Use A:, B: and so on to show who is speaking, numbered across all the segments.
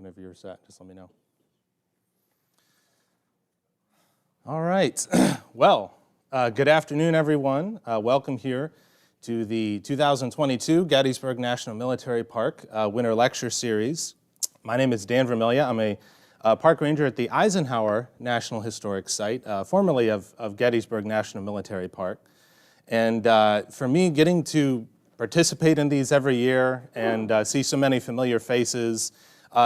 A: Whenever you're set, just let me know. All right. Well, good afternoon, everyone. Welcome here to the 2022 Gettysburg National Military Park Winter Lecture Series. My name is Dan Vermilya. I'm a park ranger at the Eisenhower National Historic Site, formerly of Gettysburg National Military Park. And for me, getting to participate in these every year and see so many familiar faces,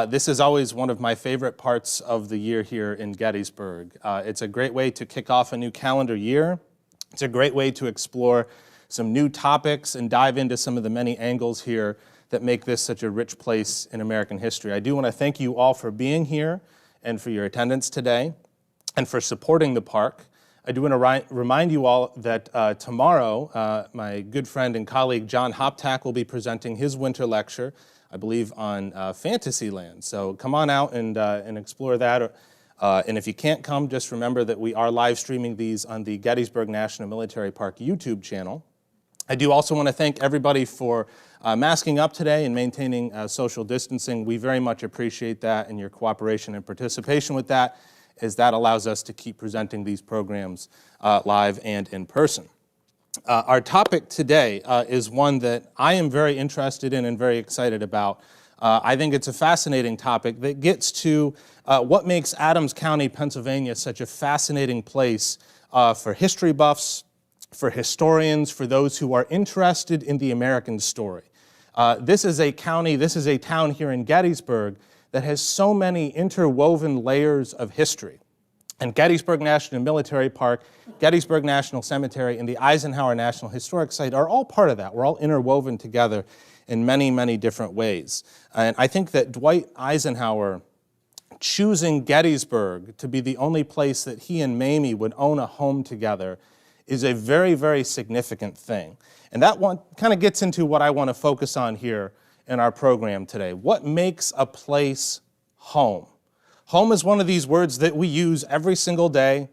A: this is always one of my favorite parts of the year here in Gettysburg. It's a great way to kick off a new calendar year. It's a great way to explore some new topics and dive into some of the many angles here that make this such a rich place in American history. I do want to thank you all for being here and for your attendance today and for supporting the park. I do want to remind you all that tomorrow, my good friend and colleague John Hoptack will be presenting his winter lecture, I believe, on Fantasyland. So come on out and explore that. And if you can't come, just remember that we are live streaming these on the Gettysburg National Military Park YouTube channel. I do also want to thank everybody for masking up today and maintaining social distancing. We very much appreciate that and your cooperation and participation with that, as that allows us to keep presenting these programs live and in person. Our topic today is one that I am very interested in and very excited about. I think it's a fascinating topic that gets to what makes Adams County, Pennsylvania such a fascinating place for history buffs, for historians, for those who are interested in the American story. This is a town here in Gettysburg that has so many interwoven layers of history. And Gettysburg National Military Park, Gettysburg National Cemetery, and the Eisenhower National Historic Site are all part of that. We're all interwoven together in many, many different ways. And I think that Dwight Eisenhower choosing Gettysburg to be the only place that he and Mamie would own a home together is a very, very significant thing. And that one kind of gets into what I want to focus on here in our program today. What makes a place home? Home is one of these words that we use every single day.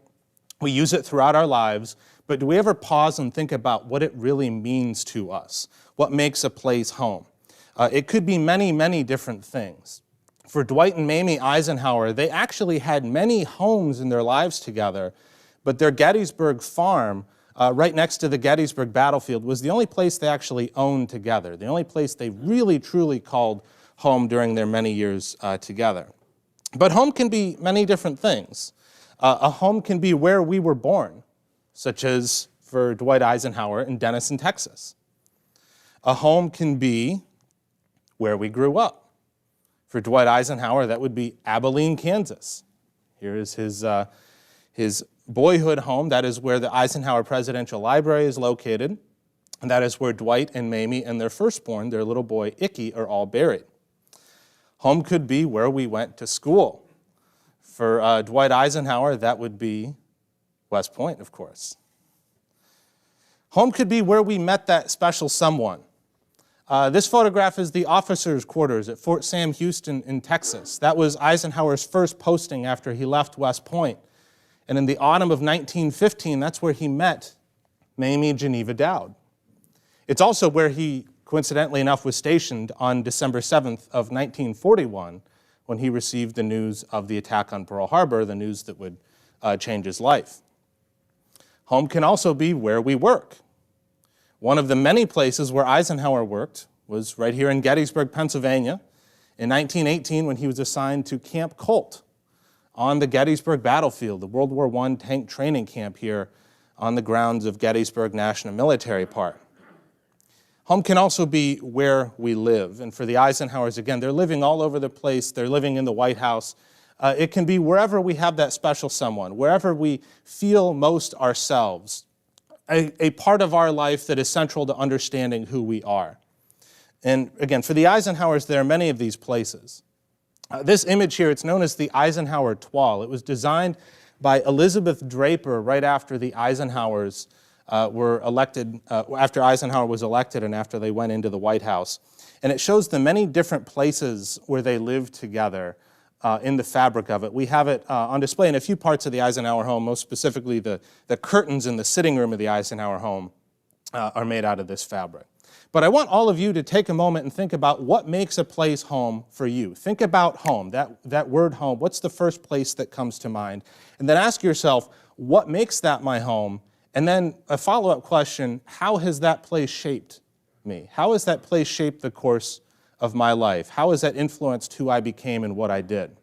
A: We use it throughout our lives, but do we ever pause and think about what it really means to us? What makes a place home? It could be many, many different things. For Dwight and Mamie Eisenhower, they actually had many homes in their lives together, but their Gettysburg farm right next to the Gettysburg battlefield was the only place they actually owned together, the only place they really, truly called home during their many years together. But home can be many different things. A home can be where we were born, such as for Dwight Eisenhower in Denison, Texas. A home can be where we grew up. For Dwight Eisenhower, that would be Abilene, Kansas. Here is his boyhood home. That is where the Eisenhower Presidential Library is located. And that is where Dwight and Mamie and their firstborn, their little boy, Icky, are all buried. Home could be where we went to school. For Dwight Eisenhower, that would be West Point, of course. Home could be where we met that special someone. This photograph is the officers' quarters at Fort Sam Houston in Texas. That was Eisenhower's first posting after he left West Point. And in the autumn of 1915, that's where he met Mamie Geneva Dowd. It's also where he, coincidentally enough, was stationed on December 7th of 1941 when he received the news of the attack on Pearl Harbor, the news that would change his life. Home can also be where we work. One of the many places where Eisenhower worked was right here in Gettysburg, Pennsylvania, in 1918 when he was assigned to Camp Colt on the Gettysburg battlefield, the World War I tank training camp here on the grounds of Gettysburg National Military Park. Home can also be where we live. And for the Eisenhowers, again, they're living all over the place. They're living in the White House. It can be wherever we have that special someone, wherever we feel most ourselves, a part of our life that is central to understanding who we are. And again, for the Eisenhowers, there are many of these places. This image here, it's known as the Eisenhower Tuall. It was designed by Elizabeth Draper right after the Eisenhowers were elected, after Eisenhower was elected and after they went into the White House. And it shows the many different places where they lived together in the fabric of it. We have it on display in a few parts of the Eisenhower home, most specifically the curtains in the sitting room of the Eisenhower home are made out of this fabric. But I want all of you to take a moment and think about what makes a place home for you. Think about home, that word home. What's the first place that comes to mind? And then ask yourself, what makes that my home? And then a follow-up question, how has that place shaped me? How has that place shaped the course of my life? How has that influenced who I became and what I did?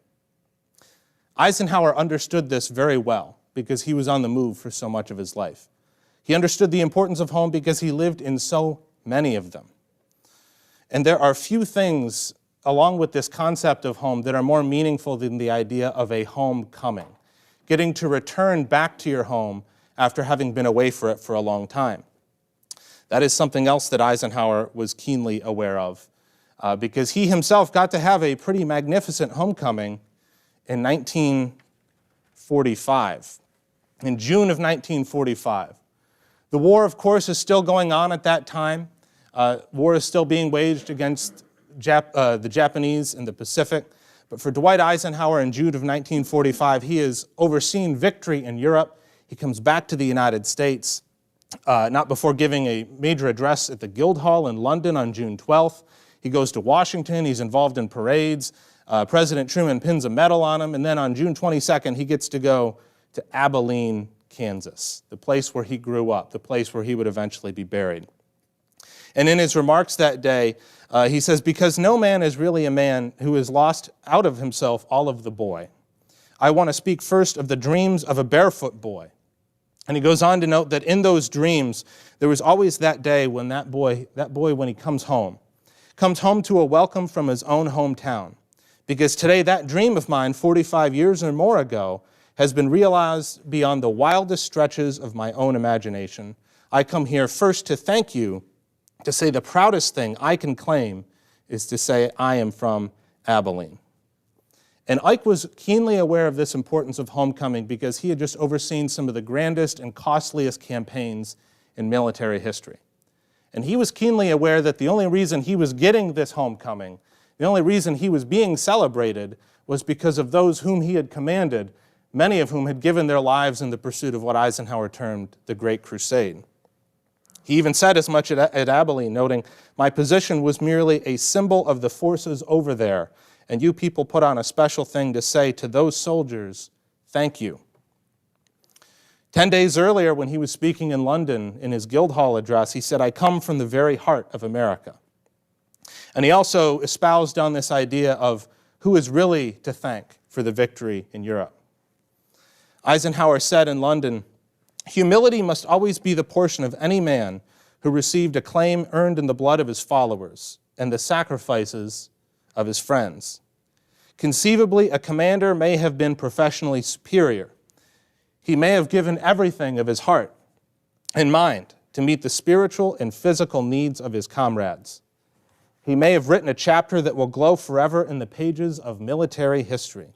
A: Eisenhower understood this very well because he was on the move for so much of his life. He understood the importance of home because he lived in so many of them. And there are few things, along with this concept of home, that are more meaningful than the idea of a homecoming, getting to return back to your home after having been away for it for a long time. That is something else that Eisenhower was keenly aware of, because he himself got to have a pretty magnificent homecoming in 1945, in June of 1945. The war, of course, is still going on at that time. War is still being waged against the Japanese in the Pacific. But for Dwight Eisenhower in June of 1945, he has overseen victory in Europe. He comes back to the United States, not before giving a major address at the Guildhall in London on June 12th. He goes to Washington. He's involved in parades. President Truman pins a medal on him. And then on June 22nd, he gets to go to Abilene, Kansas, the place where he grew up, the place where he would eventually be buried. And in his remarks that day, he says, "Because no man is really a man who has lost out of himself all of the boy. I want to speak first of the dreams of a barefoot boy." And he goes on to note that in those dreams, there was always that day when that boy when he comes home to a welcome from his own hometown. Because today, that dream of mine 45 years or more ago has been realized beyond the wildest stretches of my own imagination. I come here first to thank you, to say the proudest thing I can claim is to say I am from Abilene. And Ike was keenly aware of this importance of homecoming because he had just overseen some of the grandest and costliest campaigns in military history. And he was keenly aware that the only reason he was getting this homecoming, the only reason he was being celebrated, was because of those whom he had commanded, many of whom had given their lives in the pursuit of what Eisenhower termed the Great Crusade. He even said as much at Abilene, noting, "My position was merely a symbol of the forces over there, and you people put on a special thing to say to those soldiers, thank you." 10 days earlier, when he was speaking in London in his Guildhall address, he said, "I come from the very heart of America." And he also espoused on this idea of who is really to thank for the victory in Europe. Eisenhower said in London, "Humility must always be the portion of any man who received acclaim earned in the blood of his followers and the sacrifices of his friends. Conceivably, a commander may have been professionally superior. He may have given everything of his heart and mind to meet the spiritual and physical needs of his comrades. He may have written a chapter that will glow forever in the pages of military history.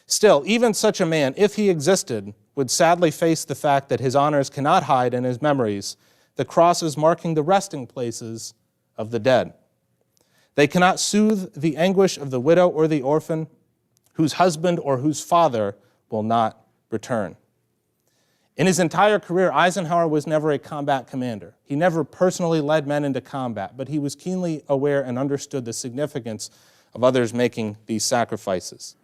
A: Still, even such a man, if he existed, would sadly face the fact that his honors cannot hide in his memories the crosses marking the resting places of the dead. They cannot soothe the anguish of the widow or the orphan whose husband or whose father will not return." In his entire career, Eisenhower was never a combat commander. He never personally led men into combat, but he was keenly aware and understood the significance of others making these sacrifices.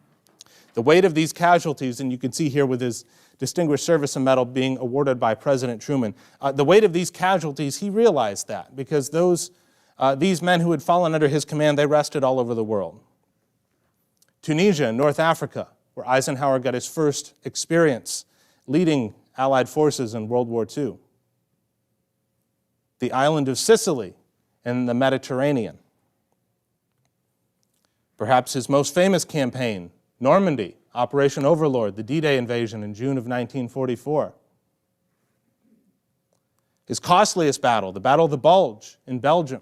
A: The weight of these casualties, and you can see here with his Distinguished Service Medal being awarded by President Truman, the weight of these casualties, he realized that because these men who had fallen under his command, they rested all over the world. Tunisia, North Africa, where Eisenhower got his first experience leading Allied forces in World War II. The island of Sicily in the Mediterranean. Perhaps his most famous campaign, Normandy, Operation Overlord, the D-Day invasion in June of 1944. His costliest battle, the Battle of the Bulge in Belgium,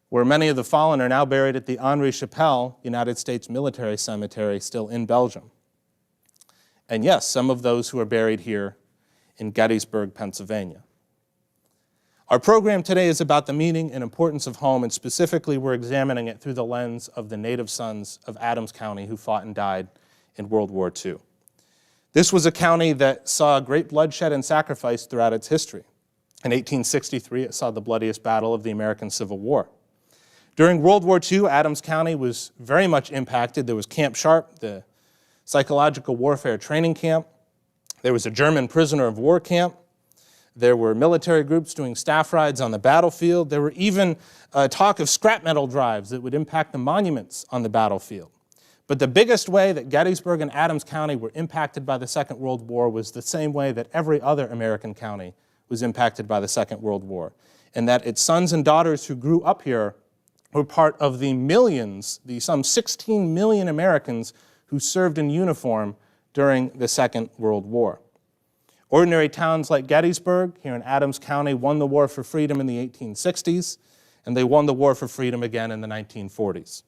A: where many of the fallen are now buried at the Henri Chapelle United States Military Cemetery, still in Belgium. And yes, some of those who are buried here in Gettysburg, Pennsylvania. Our program today is about the meaning and importance of home, and specifically we're examining it through the lens of the native sons of Adams County who fought and died in World War II. This was a county that saw great bloodshed and sacrifice throughout its history. In 1863, it saw the bloodiest battle of the American Civil War. During World War II, Adams County was very much impacted. There was Camp Sharp, the psychological warfare training camp. There was a German prisoner of war camp. There were military groups doing staff rides on the battlefield. There were even talk of scrap metal drives that would impact the monuments on the battlefield. But the biggest way that Gettysburg and Adams County were impacted by the Second World War was the same way that every other American county was impacted by the Second World War, and that its sons and daughters who grew up here were part of the millions, the some 16 million Americans who served in uniform during the Second World War. Ordinary towns like Gettysburg here in Adams County won the war for freedom in the 1860s, and they won the war for freedom again in the 1940s.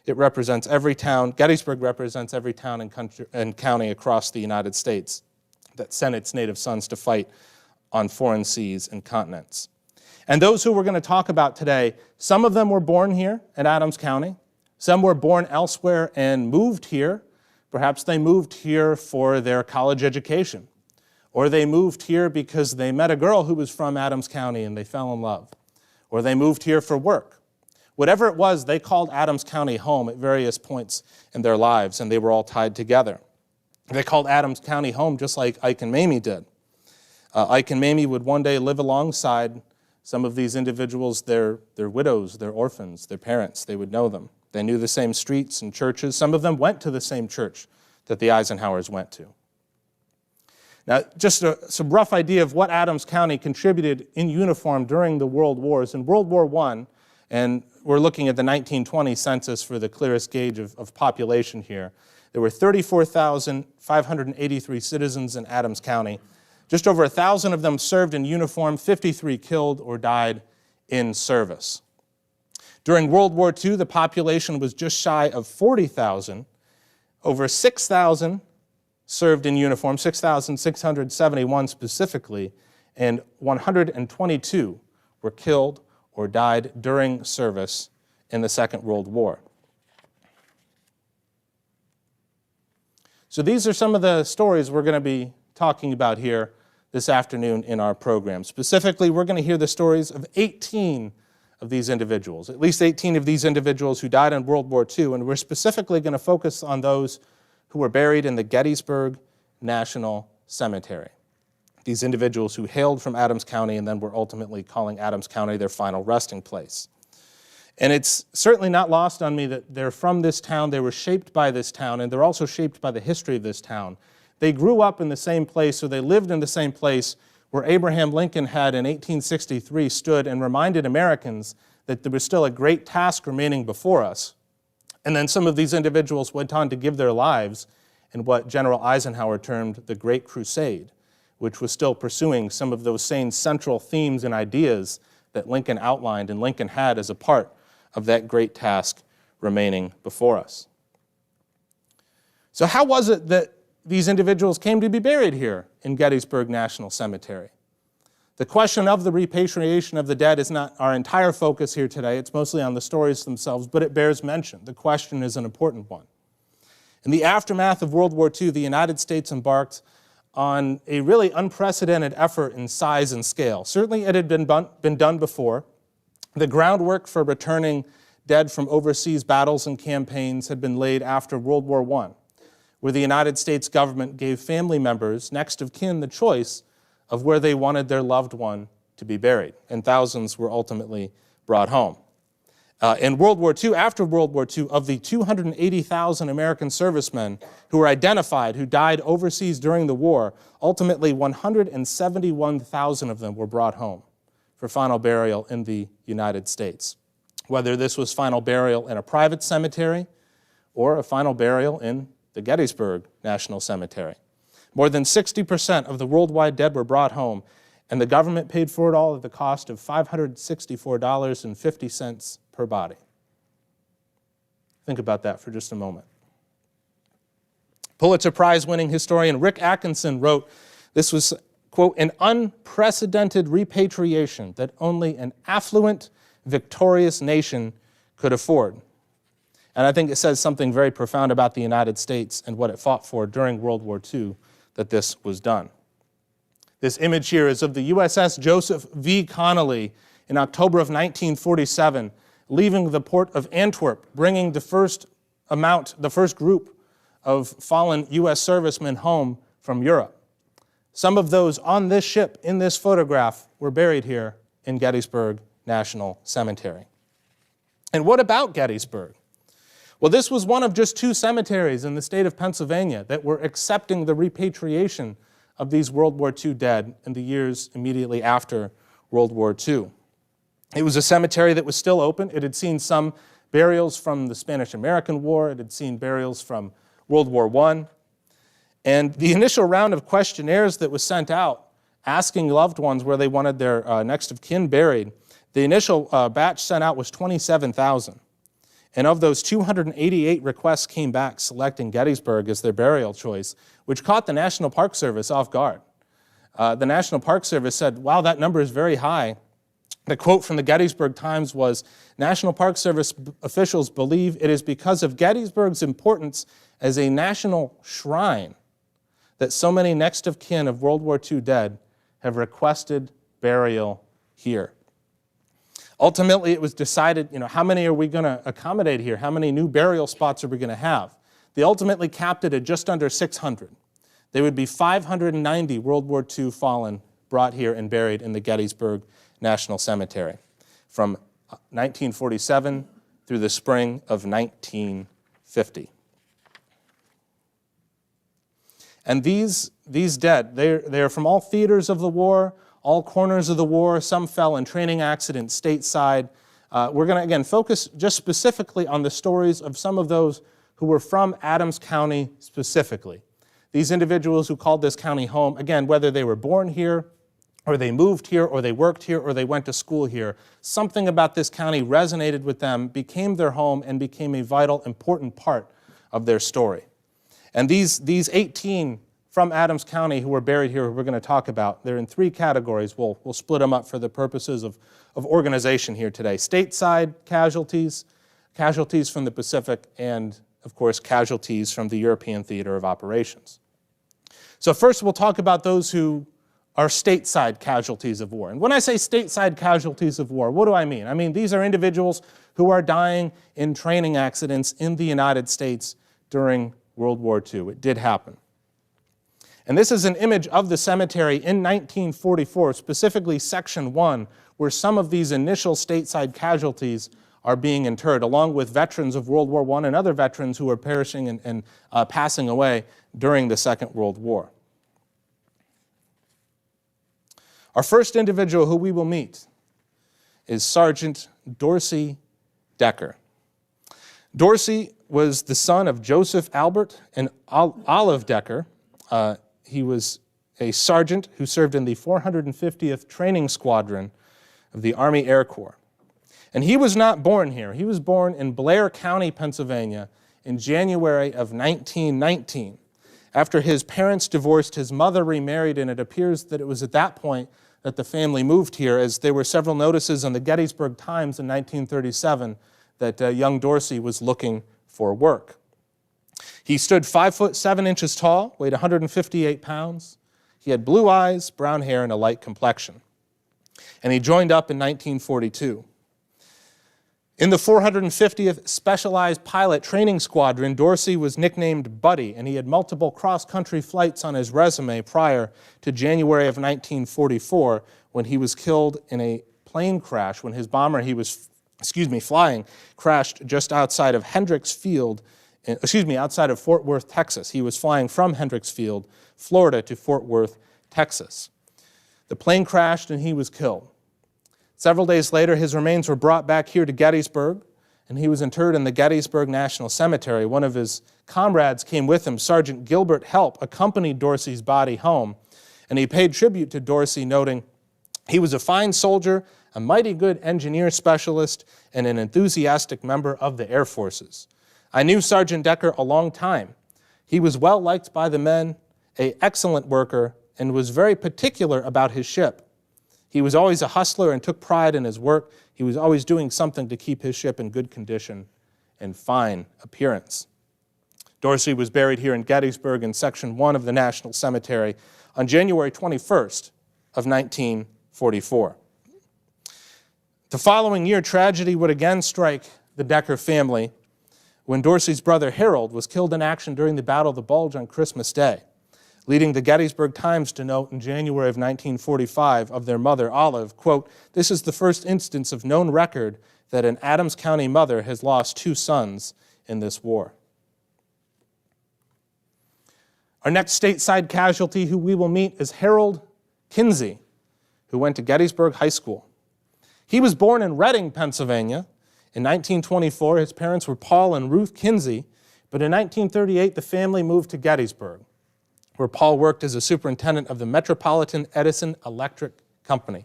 A: It represents every town, Gettysburg represents every town and county across the United States that sent its native sons to fight on foreign seas and continents. And those who we're going to talk about today, some of them were born here in Adams County. Some were born elsewhere and moved here. Perhaps they moved here for their college education. Or they moved here because they met a girl who was from Adams County and they fell in love. Or they moved here for work. Whatever it was, they called Adams County home at various points in their lives, and they were all tied together. They called Adams County home just like Ike and Mamie did. Ike and Mamie would one day live alongside some of these individuals, their widows, their orphans, their parents. They would know them. They knew the same streets and churches. Some of them went to the same church that the Eisenhowers went to. Now, just some rough idea of what Adams County contributed in uniform during the World Wars. In World War I, and we're looking at the 1920 census for the clearest gauge of population here, there were 34,583 citizens in Adams County. Just over 1,000 of them served in uniform, 53 killed or died in service. During World War II, the population was just shy of 40,000. Over 6,000 served in uniform, 6,671 specifically, and 122 were killed or died during service in the Second World War. So these are some of the stories we're going to be talking about here this afternoon in our program. Specifically, we're going to hear the stories of 18 of these individuals, at least 18 of these individuals who died in World War II, and we're specifically going to focus on those who were buried in the Gettysburg National Cemetery. These individuals who hailed from Adams County and then were ultimately calling Adams County their final resting place. And it's certainly not lost on me that they're from this town, they were shaped by this town, and they're also shaped by the history of this town. They grew up in the same place, or they lived in the same place where Abraham Lincoln had in 1863 stood and reminded Americans that there was still a great task remaining before us. And then some of these individuals went on to give their lives in what General Eisenhower termed the Great Crusade, which was still pursuing some of those same central themes and ideas that Lincoln outlined and Lincoln had as a part of that great task remaining before us. So how was it that these individuals came to be buried here in Gettysburg National Cemetery? The question of the repatriation of the dead is not our entire focus here today. It's mostly on the stories themselves, but it bears mention. The question is an important one. In the aftermath of World War II, the United States embarked on a really unprecedented effort in size and scale. Certainly it had been done before. The groundwork for returning dead from overseas battles and campaigns had been laid after World War I, where the United States government gave family members, next of kin, the choice of where they wanted their loved one to be buried, and thousands were ultimately brought home. In World War II, after World War II, of the 280,000 American servicemen who were identified, who died overseas during the war, ultimately 171,000 of them were brought home for final burial in the United States. Whether this was final burial in a private cemetery or a final burial in the Gettysburg National Cemetery. More than 60% of the worldwide dead were brought home, and the government paid for it all at the cost of $564.50 per body. Think about that for just a moment. Pulitzer Prize-winning historian Rick Atkinson wrote, this was, quote, an unprecedented repatriation that only an affluent, victorious nation could afford. And I think it says something very profound about the United States and what it fought for during World War II that this was done. This image here is of the USS Joseph V. Connolly in October of 1947, leaving the port of Antwerp, bringing the first group of fallen U.S. servicemen home from Europe. Some of those on this ship in this photograph were buried here in Gettysburg National Cemetery. And what about Gettysburg? Well, this was one of just 2 cemeteries in the state of Pennsylvania that were accepting the repatriation of these World War II dead in the years immediately after World War II. It was a cemetery that was still open. It had seen some burials from the Spanish-American War. It had seen burials from World War I. And the initial round of questionnaires that was sent out asking loved ones where they wanted their next of kin buried, the initial batch sent out was 27,000. And of those, 288 requests came back selecting Gettysburg as their burial choice, which caught the National Park Service off guard. The National Park Service said, wow, that number is very high. The quote from the Gettysburg Times was, National Park Service officials believe it is because of Gettysburg's importance as a national shrine that so many next of kin of World War II dead have requested burial here. Ultimately, it was decided, how many are we going to accommodate here? How many new burial spots are we going to have? They ultimately capped it at just under 600. There would be 590 World War II fallen brought here and buried in the Gettysburg National Cemetery from 1947 through the spring of 1950. And these dead, they're from all theaters of the war, all corners of the war. Some fell in training accidents stateside. We're going to, again, focus just specifically on the stories of some of those who were from Adams County specifically. These individuals who called this county home, again, whether they were born here, or they moved here, or they worked here, or they went to school here, something about this county resonated with them, became their home, and became a vital, important part of their story. And these 18 from Adams County who were buried here, who we're going to talk about, they're in 3 categories. We'll split them up for the purposes of organization here today. Stateside casualties, casualties from the Pacific, and, of course, casualties from the European theater of operations. So first we'll talk about those who are stateside casualties of war. And when I say stateside casualties of war, what do I mean? I mean, these are individuals who are dying in training accidents in the United States during World War II. It did happen. And this is an image of the cemetery in 1944, specifically Section 1, where some of these initial stateside casualties are being interred, along with veterans of World War I and other veterans who are perishing and passing away during the Second World War. Our first individual who we will meet is Sgt Dorsey Decker. Dorsey was the son of Joseph Albert and Olive Decker. He was a sergeant who served in the 450th Training Squadron of the Army Air Corps. And he was not born here. He was born in Blair County, Pennsylvania in January of 1919. After his parents divorced, his mother remarried, and it appears that it was at that point that the family moved here, as there were several notices in the Gettysburg Times in 1937 that young Dorsey was looking for work. He stood 5 foot 7 inches tall, weighed 158 pounds. He had blue eyes, brown hair, and a light complexion. And he joined up in 1942. In the 450th Specialized Pilot Training Squadron, Dorsey was nicknamed Buddy, and he had multiple cross-country flights on his resume prior to January of 1944, when he was killed in a plane crash, when his bomber he was flying crashed just outside of outside of Fort Worth, Texas. He was flying from Hendricks Field, Florida, to Fort Worth, Texas. The plane crashed and he was killed. Several days later, his remains were brought back here to Gettysburg, and he was interred in the Gettysburg National Cemetery. One of his comrades came with him. Sergeant Gilbert Help accompanied Dorsey's body home, and he paid tribute to Dorsey, noting, "He was a fine soldier, a mighty good engineer specialist, and an enthusiastic member of the Air Forces. I knew Sergeant Decker a long time. He was well liked by the men, an excellent worker, and was very particular about his ship. He was always a hustler and took pride in his work. He was always doing something to keep his ship in good condition and fine appearance." Dorsey was buried here in Gettysburg in Section 1 of the National Cemetery on January 21st of 1944. The following year, tragedy would again strike the Decker family when Dorsey's brother Harold was killed in action during the Battle of the Bulge on Christmas Day, leading the Gettysburg Times to note in January of 1945 of their mother, Olive, quote, "This is the first instance of known record that an Adams County mother has lost 2 sons in this war." Our next stateside casualty who we will meet is Harold Kinsey, who went to Gettysburg High School. He was born in Reading, Pennsylvania. In 1924, his parents were Paul and Ruth Kinsey, but in 1938, the family moved to Gettysburg, where Paul worked as a superintendent of the Metropolitan Edison Electric Company.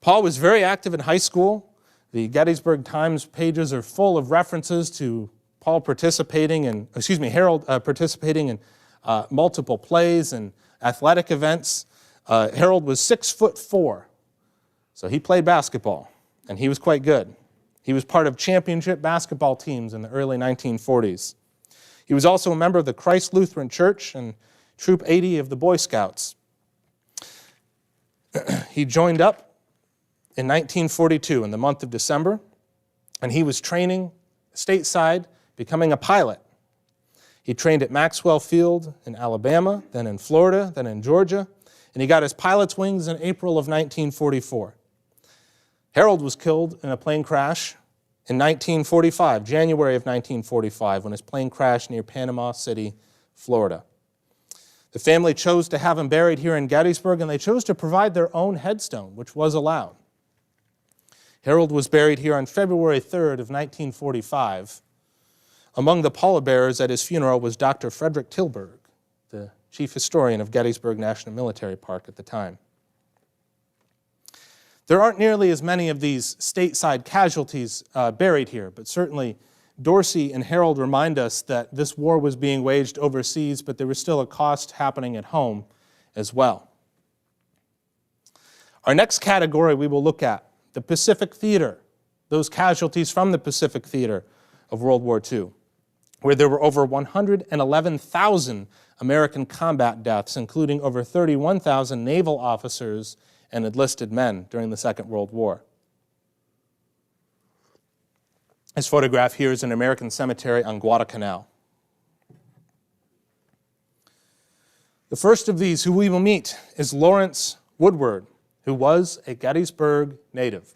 A: Paul was very active in high school. The Gettysburg Times pages are full of references to Harold participating in multiple plays and athletic events. Harold was 6'4", so he played basketball, and he was quite good. He was part of championship basketball teams in the early 1940s. He was also a member of the Christ Lutheran Church and Troop 80 of the Boy Scouts. He joined up in 1942 in the month of December, and he was training stateside, becoming a pilot. He trained at Maxwell Field in Alabama, then in Florida, then in Georgia, and he got his pilot's wings in April of 1944. Harold was killed in a plane crash in 1945, January of 1945, when his plane crashed near Panama City, Florida. The family chose to have him buried here in Gettysburg, and they chose to provide their own headstone, which was allowed. Harold was buried here on February 3rd of 1945. Among the pallbearers at his funeral was Dr. Frederick Tilburg, the chief historian of Gettysburg National Military Park at the time. There aren't nearly as many of these stateside casualties buried here, but certainly Dorsey and Harold remind us that this war was being waged overseas, but there was still a cost happening at home as well. Our next category we will look at, the Pacific Theater, those casualties from the Pacific Theater of World War II, where there were over 111,000 American combat deaths, including over 31,000 naval officers and enlisted men during the Second World War. This photograph here is an American cemetery on Guadalcanal. The first of these who we will meet is Lawrence Woodward, who was a Gettysburg native.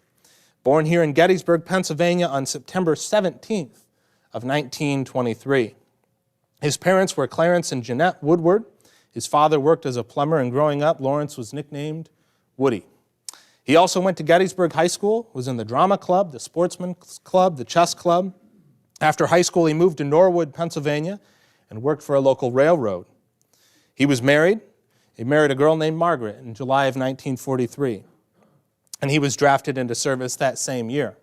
A: Born here in Gettysburg, Pennsylvania on September 17th of 1923. His parents were Clarence and Jeanette Woodward. His father worked as a plumber, and growing up, Lawrence was nicknamed Woody. He also went to Gettysburg High School, was in the drama club, the sportsman's club, the chess club. After high school, he moved to Norwood, Pennsylvania, and worked for a local railroad. He was married. He married a girl named Margaret in July of 1943, and he was drafted into service that same year.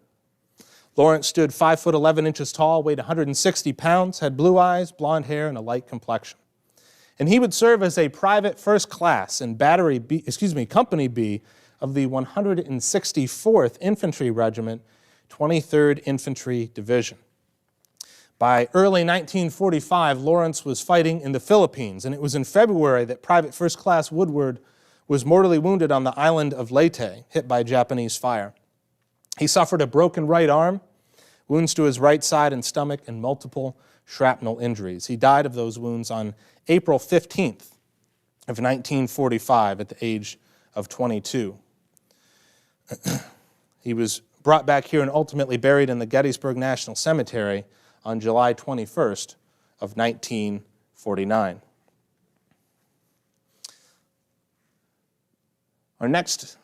A: Lawrence stood 5'11" tall, weighed 160 pounds, had blue eyes, blonde hair, and a light complexion. And he would serve as a private first class in Company B of the 164th Infantry Regiment, 23rd Infantry Division. By early 1945, Lawrence was fighting in the Philippines, and it was in February that Private First Class Woodward was mortally wounded on the island of Leyte, hit by Japanese fire. He suffered a broken right arm, wounds to his right side and stomach, and multiple shrapnel injuries. He died of those wounds on April 15th of 1945 at the age of 22. He was brought back here and ultimately buried in the Gettysburg National Cemetery on July 21st of 1949. Our next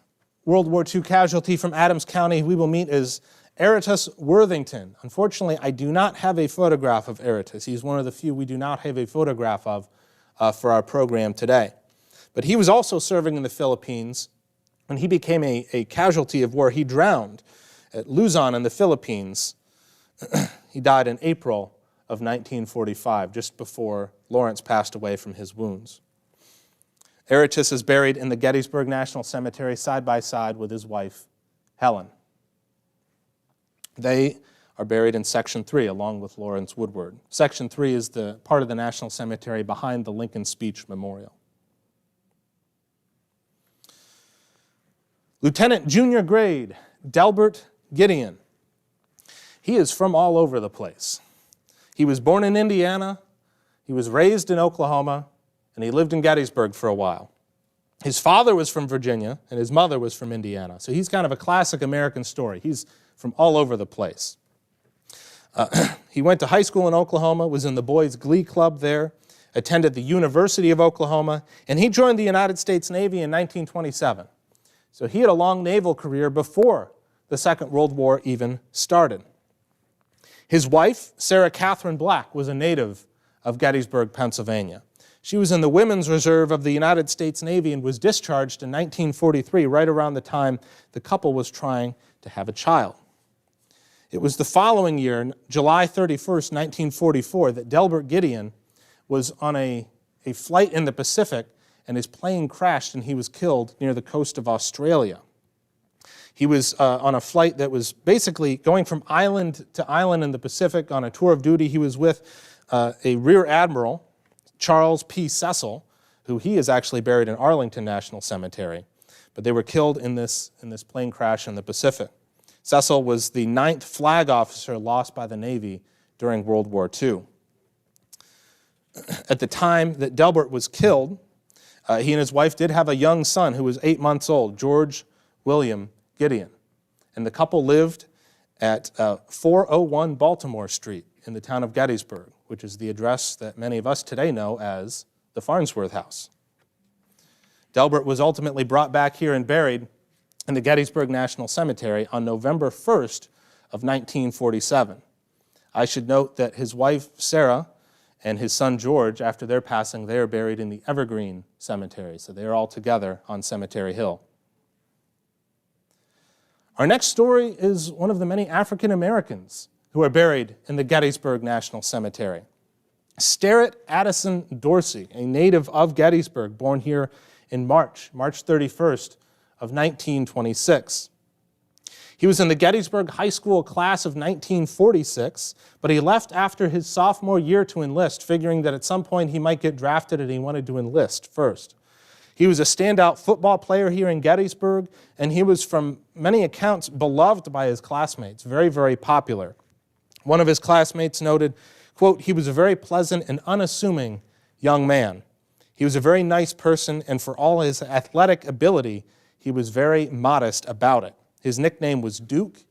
A: World War II casualty from Adams County we will meet is Etus Worthington. Unfortunately, I do not have a photograph of Etus. He's one of the few we do not have a photograph of for our program today. But he was also serving in the Philippines, and he became a casualty of war. He drowned at Luzon in the Philippines. He died in April of 1945, just before Lawrence passed away from his wounds. Etus is buried in the Gettysburg National Cemetery side by side with his wife, Helen. They are buried in Section 3 along with Lawrence Woodward. Section 3 is the part of the National Cemetery behind the Lincoln Speech Memorial. Lieutenant Junior Grade Delbert Gideon. He is from all over the place. He was born in Indiana, he was raised in Oklahoma, and he lived in Gettysburg for a while. His father was from Virginia, and his mother was from Indiana. So he's kind of a classic American story. He's from all over the place. He went to high school in Oklahoma, was in the Boys' Glee Club there, attended the University of Oklahoma, and he joined the United States Navy in 1927. So he had a long naval career before the Second World War even started. His wife, Sarah Catherine Black, was a native of Gettysburg, Pennsylvania. She was in the Women's Reserve of the United States Navy and was discharged in 1943, right around the time the couple was trying to have a child. It was the following year, July 31st, 1944, that Delbert Gideon was on a flight in the Pacific, and his plane crashed and he was killed near the coast of Australia. He was on a flight that was basically going from island to island in the Pacific on a tour of duty. He was with a Rear Admiral, Charles P. Cecil, who he is actually buried in Arlington National Cemetery. But they were killed in this plane crash in the Pacific. Cecil was the 9th flag officer lost by the Navy during World War II. At the time that Delbert was killed, he and his wife did have a young son who was 8 months old, George William Gideon. And the couple lived at 401 Baltimore Street in the town of Gettysburg, which is the address that many of us today know as the Farnsworth House. Delbert was ultimately brought back here and buried in the Gettysburg National Cemetery on November 1st of 1947. I should note that his wife, Sarah, and his son, George, after their passing, they are buried in the Evergreen Cemetery. So they are all together on Cemetery Hill. Our next story is one of the many African Americans who are buried in the Gettysburg National Cemetery. Sterett Addison Dorsey, a native of Gettysburg, born here in March 31st of 1926. He was in the Gettysburg High School class of 1946, but he left after his sophomore year to enlist, figuring that at some point he might get drafted and he wanted to enlist first. He was a standout football player here in Gettysburg, and he was, from many accounts, beloved by his classmates, very, very popular. One of his classmates noted, quote, "He was a very pleasant and unassuming young man. He was a very nice person, and for all his athletic ability, he was very modest about it. His nickname was Duke.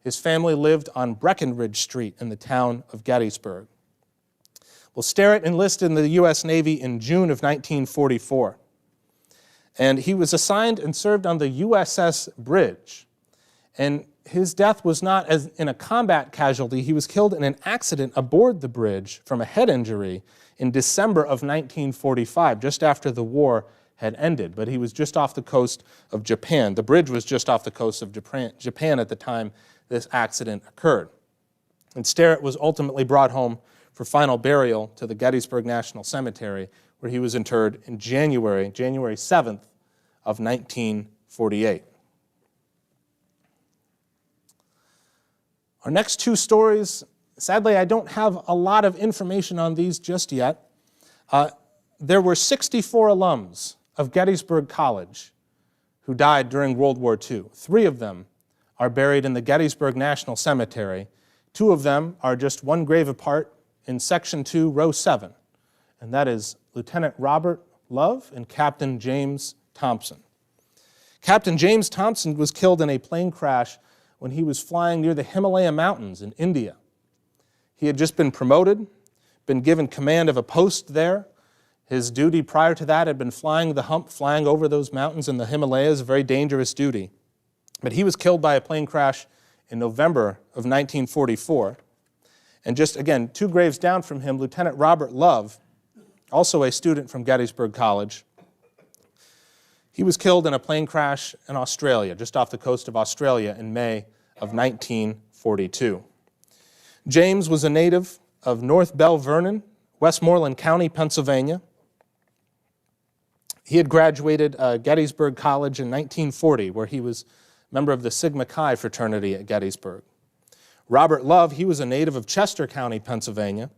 A: His family lived on Breckenridge Street in the town of Gettysburg." Well, Sterett enlisted in the U.S. Navy in June of 1944. And he was assigned and served on the USS Bridge. And his death was not as in a combat casualty. He was killed in an accident aboard the bridge from a head injury in December of 1945, just after the war had ended. But he was just off the coast of Japan. The bridge was just off the coast of Japan at the time this accident occurred. And Sterett was ultimately brought home for final burial to the Gettysburg National Cemetery, where he was interred in January 7th of 1948. Our next two stories, sadly, I don't have a lot of information on these just yet. There were 64 alums of Gettysburg College who died during World War II. 3 of them are buried in the Gettysburg National Cemetery. 2 of them are just one grave apart in Section 2, Row 7, and that is Lieutenant Robert Love and Captain James Thompson. Captain James Thompson was killed in a plane crash when he was flying near the Himalaya Mountains in India. He had just been promoted, been given command of a post there. His duty prior to that had been flying the hump, flying over those mountains in the Himalayas, a very dangerous duty. But he was killed by a plane crash in November of 1944. And just, again, 2 graves down from him, Lieutenant Robert Love, also a student from Gettysburg College. He was killed in a plane crash in Australia, just off the coast of Australia in May of 1942. James was a native of North Belle Vernon, Westmoreland County, Pennsylvania. He had graduated Gettysburg College in 1940, where he was a member of the Sigma Chi fraternity at Gettysburg. Robert Love, he was a native of Chester County, Pennsylvania.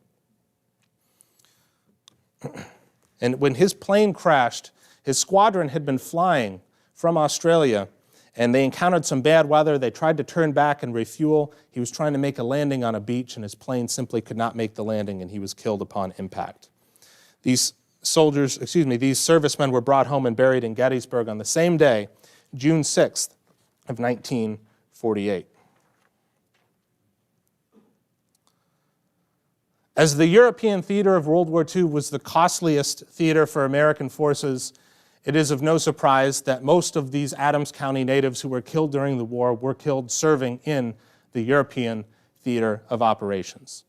A: And when his plane crashed, his squadron had been flying from Australia and they encountered some bad weather. They tried to turn back and refuel. He was trying to make a landing on a beach, and his plane simply could not make the landing, and he was killed upon impact. These servicemen were brought home and buried in Gettysburg on the same day, June 6th of 1948. As the European theater of World War II was the costliest theater for American forces, it is of no surprise that most of these Adams County natives who were killed during the war were killed serving in the European theater of operations.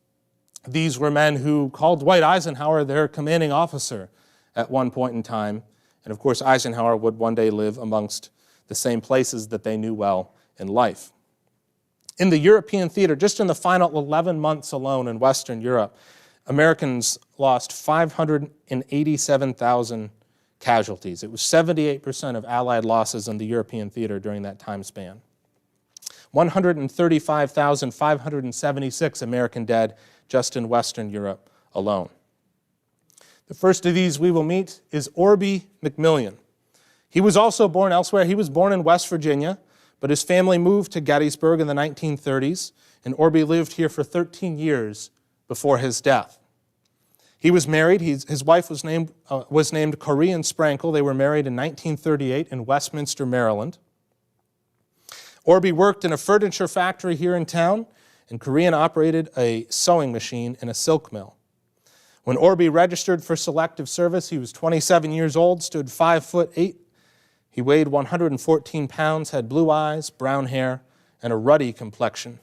A: These were men who called Dwight Eisenhower their commanding officer at one point in time, and of course Eisenhower would one day live amongst the same places that they knew well in life. In the European theater, just in the final 11 months alone in Western Europe, Americans lost 587,000 casualties. It was 78% of Allied losses in the European theater during that time span. 135,576 American dead just in Western Europe alone. The first of these we will meet is Orby McMillan. He was also born elsewhere. He was born in West Virginia, but his family moved to Gettysburg in the 1930s, and Orby lived here for 13 years before his death. He was married. His wife was named Corinne Sprankle. They were married in 1938 in Westminster, Maryland. Orby worked in a furniture factory here in town, and Corinne operated a sewing machine in a silk mill. When Orby registered for selective service, he was 27 years old, stood 5'8". He weighed 114 pounds, had blue eyes, brown hair, and a ruddy complexion.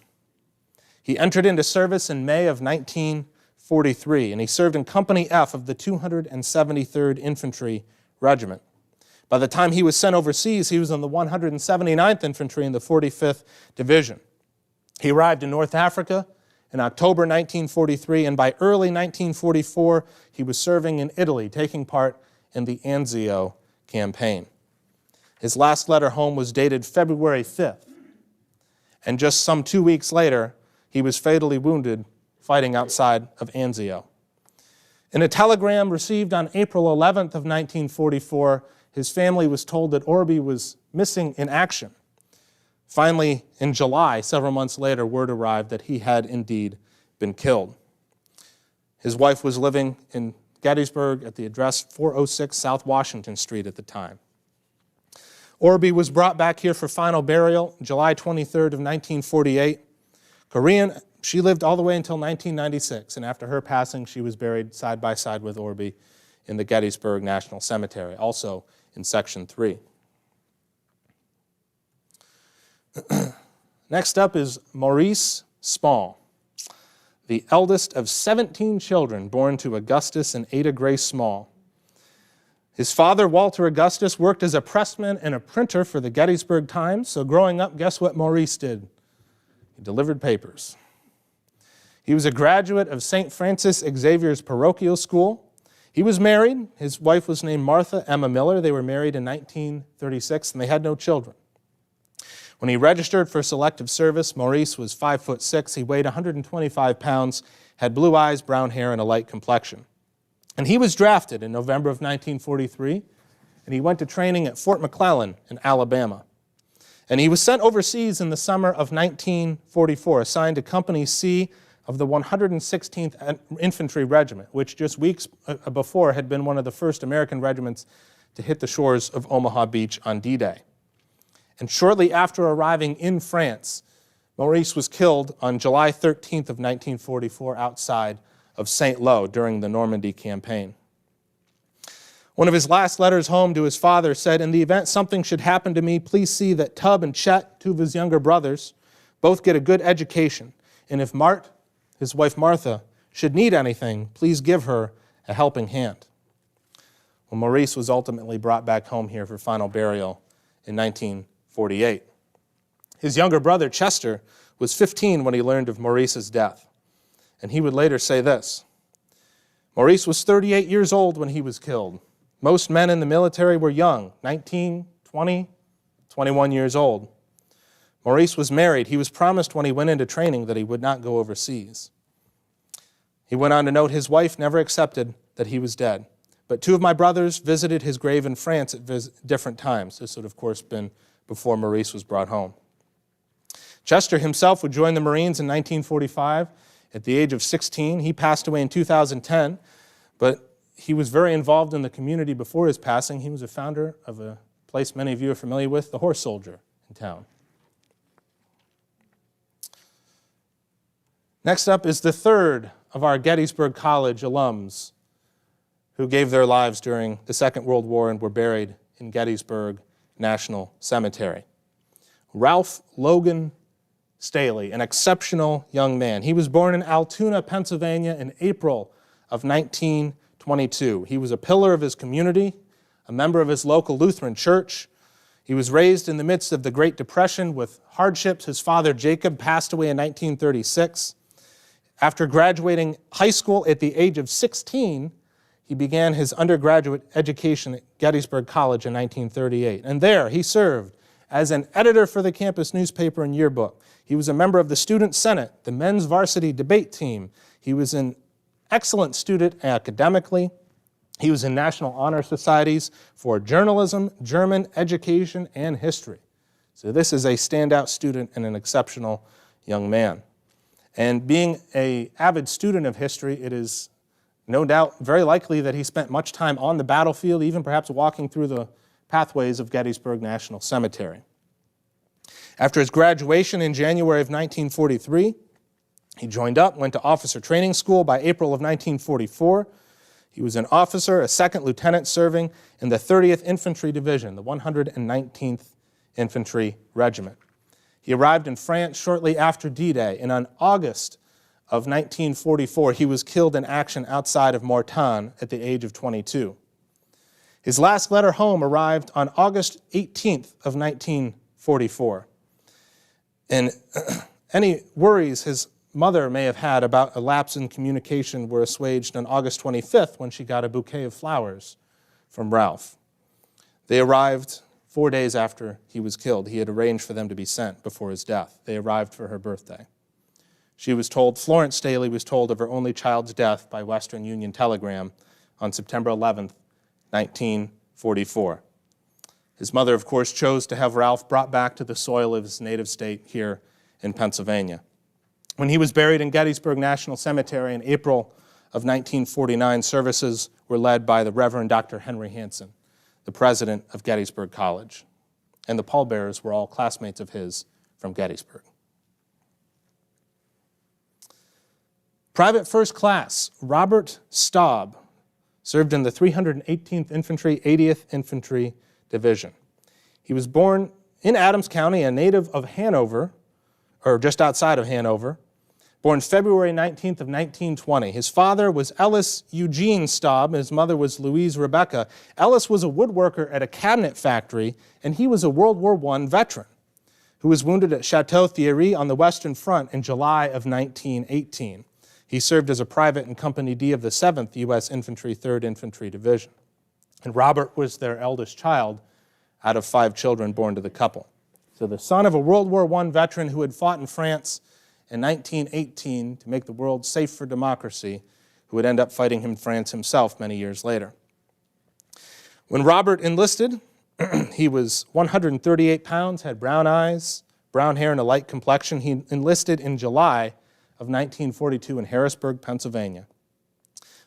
A: He entered into service in May of 1943, and he served in Company F of the 273rd Infantry Regiment. By the time he was sent overseas, he was in the 179th Infantry in the 45th Division. He arrived in North Africa in October 1943, and by early 1944, he was serving in Italy, taking part in the Anzio campaign. His last letter home was dated February 5th, and just some 2 weeks later, he was fatally wounded fighting outside of Anzio. In a telegram received on April 11th of 1944, his family was told that Orby was missing in action. Finally, in July, several months later, word arrived that he had indeed been killed. His wife was living in Gettysburg at the address 406 South Washington Street at the time. Orby was brought back here for final burial July 23rd of 1948. Corinne, she lived all the way until 1996, and after her passing, she was buried side by side with Orby in the Gettysburg National Cemetery, also in Section 3. Next up is Maurice Small, the eldest of 17 children born to Augustus and Ada Grace Small. His father, Walter Augustus, worked as a pressman and a printer for the Gettysburg Times, so growing up, guess what Maurice did? He delivered papers. He was a graduate of St. Francis Xavier's parochial school. He was married. His wife was named Martha Emma Miller. They were married in 1936, and they had no children. When he registered for selective service, Maurice was 5'6". He weighed 125 pounds, had blue eyes, brown hair, and a light complexion. And he was drafted in November of 1943, and he went to training at Fort McClellan in Alabama. And he was sent overseas in the summer of 1944, assigned to Company C of the 116th Infantry Regiment, which just weeks before had been one of the first American regiments to hit the shores of Omaha Beach on D-Day. And shortly after arriving in France, Maurice was killed on July 13th of 1944 outside of St. Lo during the Normandy campaign. One of his last letters home to his father said, "In the event something should happen to me, please see that Tub and Chet, two of his younger brothers, both get a good education. And if Mart, his wife Martha, should need anything, please give her a helping hand." Well, Maurice was ultimately brought back home here for final burial in 1948. His younger brother, Chester, was 15 when he learned of Maurice's death. And he would later say this: "Maurice was 38 years old when he was killed. Most men in the military were young, 19, 20, 21 years old. Maurice was married. He was promised when he went into training that he would not go overseas." He went on to note his wife never accepted that he was dead. But two of my brothers visited his grave in France at different times. This would, of course, been before Maurice was brought home. Chester himself would join the Marines in 1945 at the age of 16. He passed away in 2010, but he was very involved in the community before his passing. He was a founder of a place many of you are familiar with, the Horse Soldier in town. Next up is the third of our Gettysburg College alums who gave their lives during the Second World War and were buried in Gettysburg National Cemetery. Ralph Logan Staley, an exceptional young man. He was born in Altoona, Pennsylvania in April of 1922. He was a pillar of his community, a member of his local Lutheran church. He was raised in the midst of the Great Depression with hardships. His father, Jacob, passed away in 1936. After graduating high school at the age of 16, he began his undergraduate education at Gettysburg College in 1938. And there he served as an editor for the campus newspaper and yearbook. He was a member of the Student Senate, the men's varsity debate team. He was an excellent student academically. He was in National Honor Societies for journalism, German, education, and history. So this is a standout student and an exceptional young man. And being an avid student of history, it is no doubt very likely that he spent much time on the battlefield, even perhaps walking through the pathways of Gettysburg National Cemetery. After his graduation in January of 1943, he joined up, went to officer training school. By April of 1944, he was an officer, a second lieutenant serving in the 30th Infantry Division, the 119th Infantry Regiment. He arrived in France shortly after D-Day, and on August of 1944, he was killed in action outside of Mortain at the age of 22. His last letter home arrived on August 18th of 1944. And any worries his mother may have had about a lapse in communication were assuaged on August 25th when she got a bouquet of flowers from Ralph. They arrived 4 days after he was killed. He had arranged for them to be sent before his death. They arrived for her birthday. She was told, Florence Staley was told of her only child's death by Western Union telegram on September 11th, 1944. His mother, of course, chose to have Ralph brought back to the soil of his native state here in Pennsylvania. When he was buried in Gettysburg National Cemetery in April of 1949, services were led by the Reverend Dr. Henry Hansen, the president of Gettysburg College. And the pallbearers were all classmates of his from Gettysburg. Private First Class Robert Staub served in the 318th Infantry, 80th Infantry Division. He was born in Adams County, a native of Hanover, or just outside of Hanover, born February 19th of 1920. His father was Ellis Eugene Staub, and his mother was Louise Rebecca. Ellis was a woodworker at a cabinet factory, and he was a World War I veteran who was wounded at Chateau Thierry on the Western Front in July of 1918. He served as a private in Company D of the 7th U.S. Infantry, 3rd Infantry Division. And Robert was their eldest child out of 5 children born to the couple. So the son of a World War I veteran who had fought in France in 1918 to make the world safe for democracy, who would end up fighting in France himself many years later. When Robert enlisted, he was 138 pounds, had brown eyes, brown hair, and a light complexion. He enlisted in July of 1942 in Harrisburg, Pennsylvania.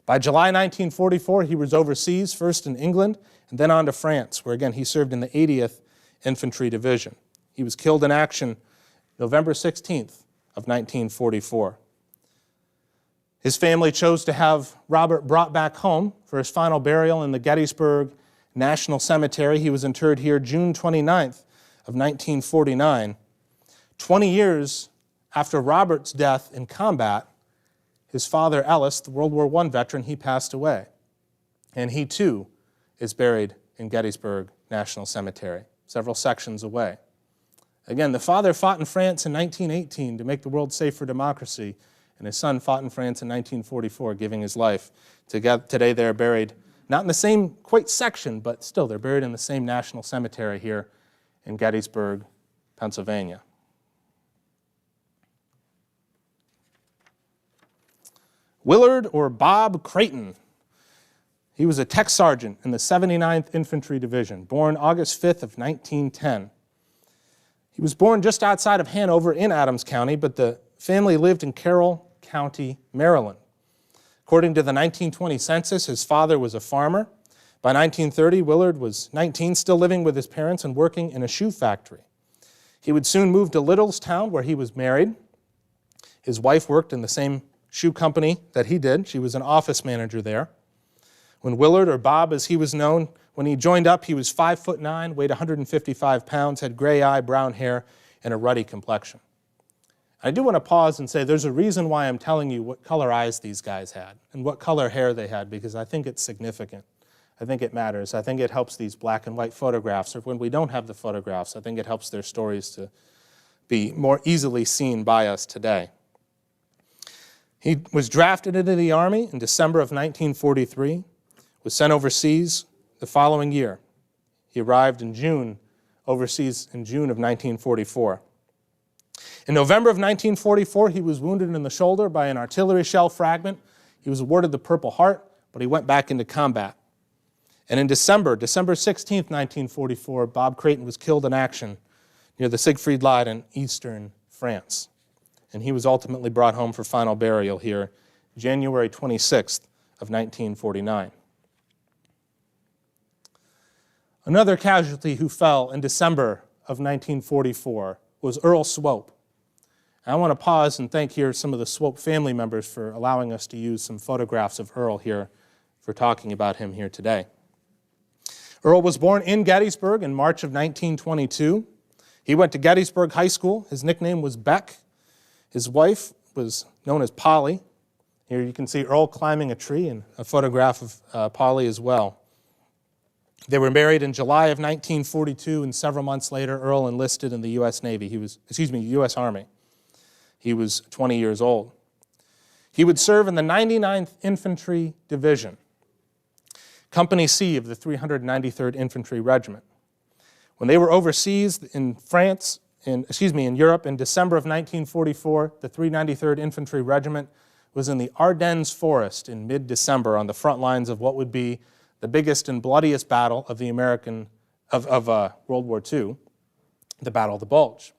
A: By July 1944, he was overseas, first in England, and then on to France, where again he served in the 80th Infantry Division. He was killed in action November 16th of 1944. His family chose to have Robert brought back home for his final burial in the Gettysburg National Cemetery. He was interred here June 29th of 1949. 20 years after Robert's death in combat, his father, Ellis, the World War I veteran, he passed away. And he, too, is buried in Gettysburg National Cemetery, several sections away. Again, the father fought in France in 1918 to make the world safe for democracy, and his son fought in France in 1944, giving his life. Today they're buried, not in the same quite section, but still they're buried in the same national cemetery here in Gettysburg, Pennsylvania. Willard or Bob Creighton. He was a tech sergeant in the 79th Infantry Division, born August 5th of 1910. He was born just outside of Hanover in Adams County, but the family lived in Carroll County, Maryland. According to the 1920 census, his father was a farmer. By 1930, Willard was 19, still living with his parents and working in a shoe factory. He would soon move to Littlestown, where he was married. His wife worked in the same shoe company that he did. She was an office manager there. When Willard, or Bob as he was known, when he joined up, he was 5'9", weighed 155 pounds, had gray eye, brown hair, and a ruddy complexion. I do want to pause and say there's a reason why I'm telling you what color eyes these guys had and what color hair they had, because I think it's significant. I think it matters. I think it helps these black and white photographs, or when we don't have the photographs, I think it helps their stories to be more easily seen by us today. He was drafted into the Army in December of 1943, was sent overseas the following year. He arrived overseas in June of 1944. In November of 1944, he was wounded in the shoulder by an artillery shell fragment. He was awarded the Purple Heart, but he went back into combat. And in December 16, 1944, Bob Creighton was killed in action near the Siegfried Light in eastern France. And he was ultimately brought home for final burial here January 26th of 1949. Another casualty who fell in December of 1944 was Earl Swope. I want to pause and thank here some of the Swope family members for allowing us to use some photographs of Earl here for talking about him here today. Earl was born in Gettysburg in March of 1922. He went to Gettysburg High School. His nickname was Beck. His wife was known as Polly. Here you can see Earl climbing a tree and a photograph of Polly as well. They were married in July of 1942, and several months later, Earl enlisted in the U.S. Navy. U.S. Army. He was 20 years old. He would serve in the 99th Infantry Division, Company C of the 393rd Infantry Regiment. When they were overseas in Europe in December of 1944, the 393rd Infantry Regiment was in the Ardennes Forest in mid-December on the front lines of what would be the biggest and bloodiest battle of World War II, the Battle of the Bulge,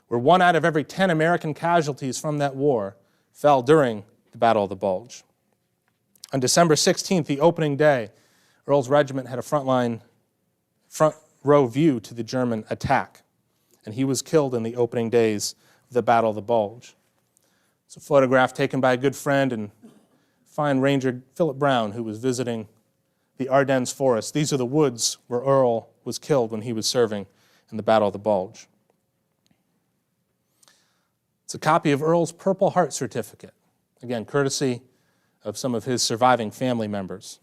A: where 1 out of every 10 American casualties from that war fell during the Battle of the Bulge. On December 16th, the opening day, Earl's regiment had a front row view to the German attack, and he was killed in the opening days of the Battle of the Bulge. It's a photograph taken by a good friend and fine Ranger Philip Brown, who was visiting the Ardennes Forest. These are the woods where Earl was killed when he was serving in the Battle of the Bulge. It's a copy of Earl's Purple Heart certificate, again, courtesy of some of his surviving family members.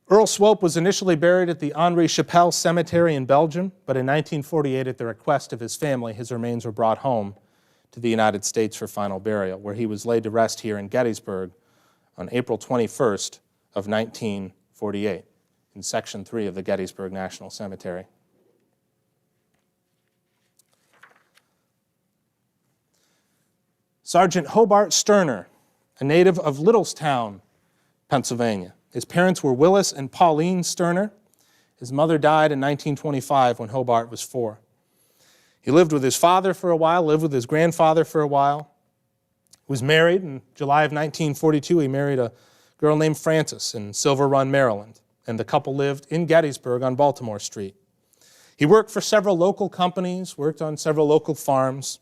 A: Earl Swope was initially buried at the Henri Chapelle Cemetery in Belgium, but in 1948, at the request of his family, his remains were brought home to the United States for final burial, where he was laid to rest here in Gettysburg on April 21st of 1948 in Section 3 of the Gettysburg National Cemetery. Sergeant Hobart Sterner, a native of Littlestown, Pennsylvania. His parents were Willis and Pauline Sterner. His mother died in 1925 when Hobart was 4. He lived with his father for a while, lived with his grandfather for a while. He was married in July of 1942. He married a girl named Frances in Silver Run, Maryland, and the couple lived in Gettysburg on Baltimore Street. He worked for several local companies, worked on several local farms,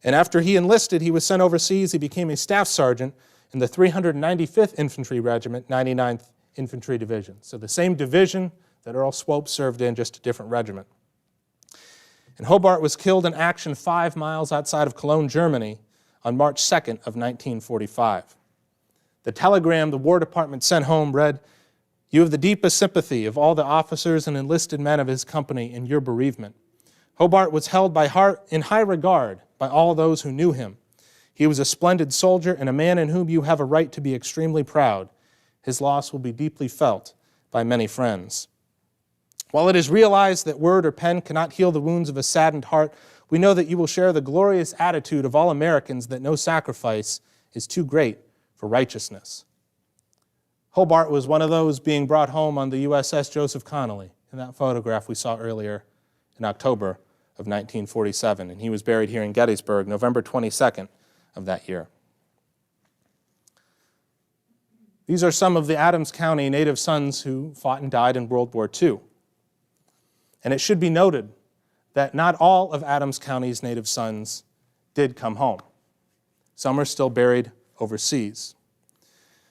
A: and after he enlisted, he was sent overseas. He became a staff sergeant in the 395th Infantry Regiment, 99th Infantry Division. So the same division that Earl Swope served in, just a different regiment. And Hobart was killed in action 5 miles outside of Cologne, Germany on March 2nd of 1945. The telegram the War Department sent home read, "You have the deepest sympathy of all the officers and enlisted men of his company in your bereavement. Hobart was held in high regard by all those who knew him. He was a splendid soldier and a man in whom you have a right to be extremely proud. His loss will be deeply felt by many friends. While it is realized that word or pen cannot heal the wounds of a saddened heart, we know that you will share the glorious attitude of all Americans that no sacrifice is too great for righteousness." Hobart was one of those being brought home on the USS Joseph Connolly in that photograph we saw earlier in October of 1947, and he was buried here in Gettysburg, November 22nd of that year. These are some of the Adams County native sons who fought and died in World War II. And it should be noted that not all of Adams County's native sons did come home. Some are still buried overseas.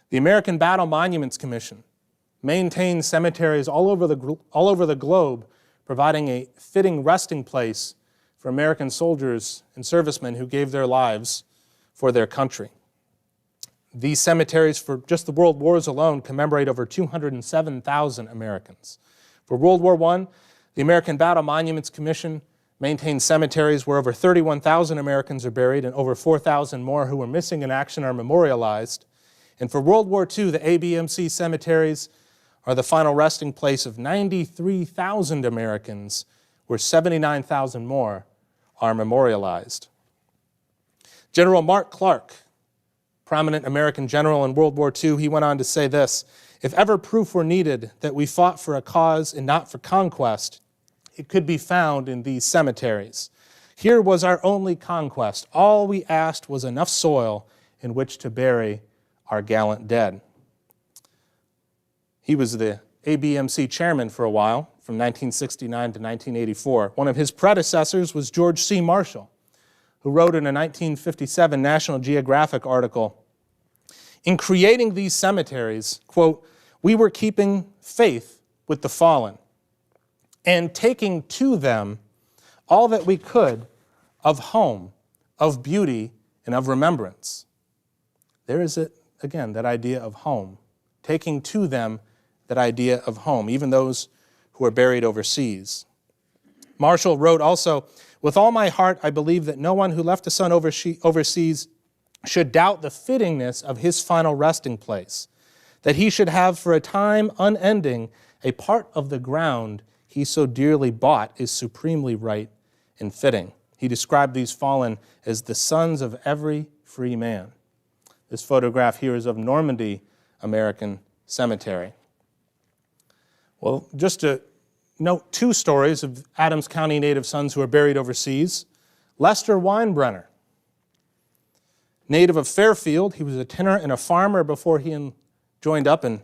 A: The American Battle Monuments Commission maintains cemeteries all over the globe, providing a fitting resting place for American soldiers and servicemen who gave their lives for their country. These cemeteries, for just the World Wars alone, commemorate over 207,000 Americans. For World War I, the American Battle Monuments Commission maintains cemeteries where over 31,000 Americans are buried and over 4,000 more who were missing in action are memorialized. And for World War II, the ABMC cemeteries are the final resting place of 93,000 Americans, where 79,000 more are memorialized. General Mark Clark, prominent American general in World War II, he went on to say this: "If ever proof were needed that we fought for a cause and not for conquest, it could be found in these cemeteries. Here was our only conquest. All we asked was enough soil in which to bury our gallant dead." He was the ABMC chairman for a while, from 1969 to 1984. One of his predecessors was George C. Marshall, who wrote in a 1957 National Geographic article, "In creating these cemeteries, quote, we were keeping faith with the fallen and taking to them all that we could of home, of beauty, and of remembrance." There is it again, that idea of home, taking to them that idea of home, even those who are buried overseas. Marshall wrote also, "With all my heart, I believe that no one who left a son overseas should doubt the fittingness of his final resting place, that he should have for a time unending a part of the ground he so dearly bought is supremely right and fitting." He described these fallen as the sons of every free man. This photograph here is of Normandy American Cemetery. Well, just to note two stories of Adams County native sons who are buried overseas. Lester Weinbrenner, native of Fairfield, he was a tinner and a farmer before he joined up in